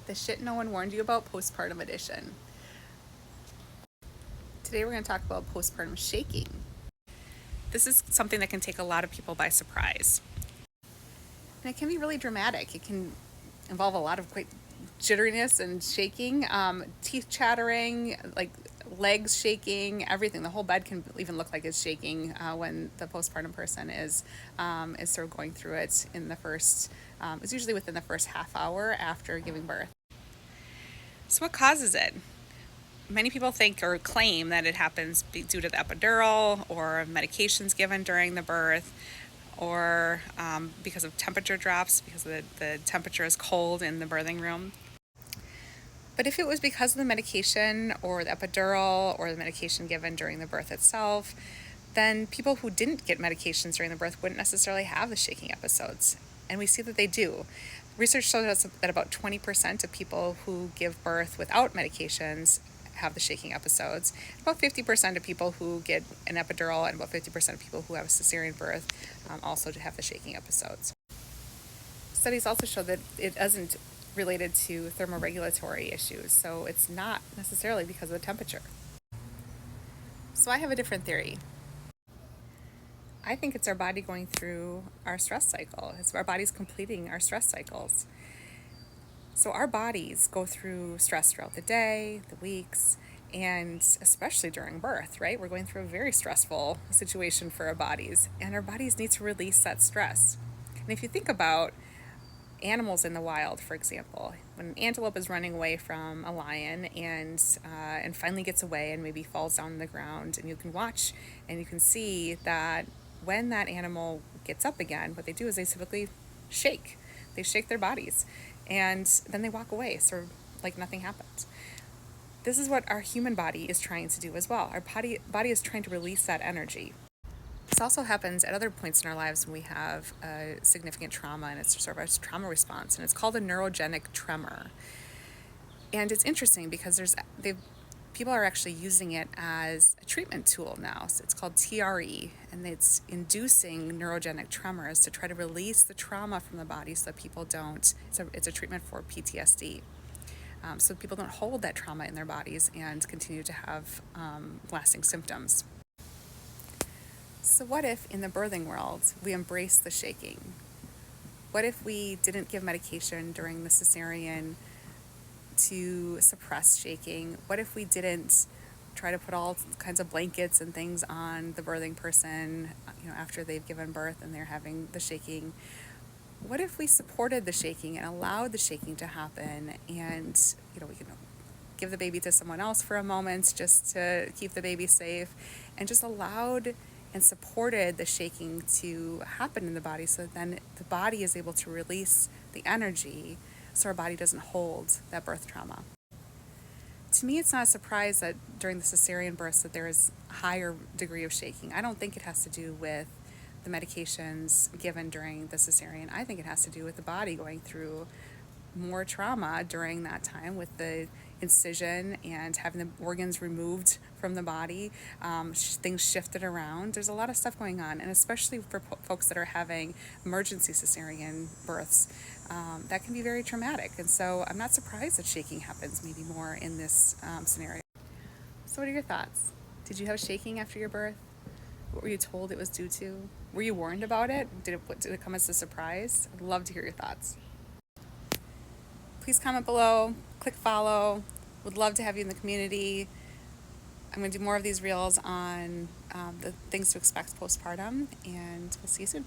The shit no one warned you about postpartum edition. Today we're going to talk about postpartum shaking. This is something that can take a lot of people by surprise. And it can be really dramatic. It can involve a lot of great jitteriness and shaking, teeth chattering, like legs shaking, everything. The whole bed can even look like it's shaking when the postpartum person is sort of going through it in the first, it's usually within the first half hour after giving birth. So what causes it? Many people think or claim that it happens due to the epidural or medications given during the birth, or because of temperature drops, because the temperature is cold in the birthing room. But if it was because of the medication or the epidural or the medication given during the birth itself, then people who didn't get medications during the birth wouldn't necessarily have the shaking episodes. And we see that they do. Research shows us that about 20% of people who give birth without medications have the shaking episodes. About 50% of people who get an epidural and about 50% of people who have a cesarean birth also have the shaking episodes. Studies also show that it isn't related to thermoregulatory issues, so it's not necessarily because of the temperature. So I have a different theory. I think it's our body going through our stress cycle. It's our body's completing our stress cycles. So our bodies go through stress throughout the day, the weeks, and especially during birth, right? We're going through a very stressful situation for our bodies, and our bodies need to release that stress. And if you think about animals in the wild, for example, when an antelope is running away from a lion and finally gets away and maybe falls down on the ground, and you can watch and you can see that when that animal gets up again, what they do is they typically shake. They shake their bodies, and then they walk away, sort of like nothing happened. This is what our human body is trying to do as well. Our body is trying to release that energy. This also happens at other points in our lives when we have a significant trauma, and it's sort of our trauma response, and it's called a neurogenic tremor. And it's interesting because people are actually using it as a treatment tool now. So it's called TRE, and it's inducing neurogenic tremors to try to release the trauma from the body so that people don't. It's a treatment for PTSD. So people don't hold that trauma in their bodies and continue to have lasting symptoms. So what if in the birthing world we embrace the shaking? What if we didn't give medication during the cesarean to suppress shaking? What if we didn't try to put all kinds of blankets and things on the birthing person, after they've given birth and they're having the shaking? What if we supported the shaking and allowed the shaking to happen, and we can give the baby to someone else for a moment just to keep the baby safe, and just allowed and supported the shaking to happen in the body, so that then the body is able to release the energy so our body doesn't hold that birth trauma. To me, it's not a surprise that during the cesarean births that there is a higher degree of shaking. I don't think it has to do with the medications given during the cesarean. I think it has to do with the body going through more trauma during that time, with the incision and having the organs removed from the body, things shifted around. There's a lot of stuff going on, and especially for folks that are having emergency cesarean births, that can be very traumatic. And so I'm not surprised that shaking happens maybe more in this scenario. So what are your thoughts? Did you have shaking after your birth? What were you told it was due to? Were you warned about it? Did it come as a surprise? I'd love to hear your thoughts. Please comment below, click follow. Would love to have you in the community. I'm going to do more of these reels on the things to expect postpartum, and we'll see you soon.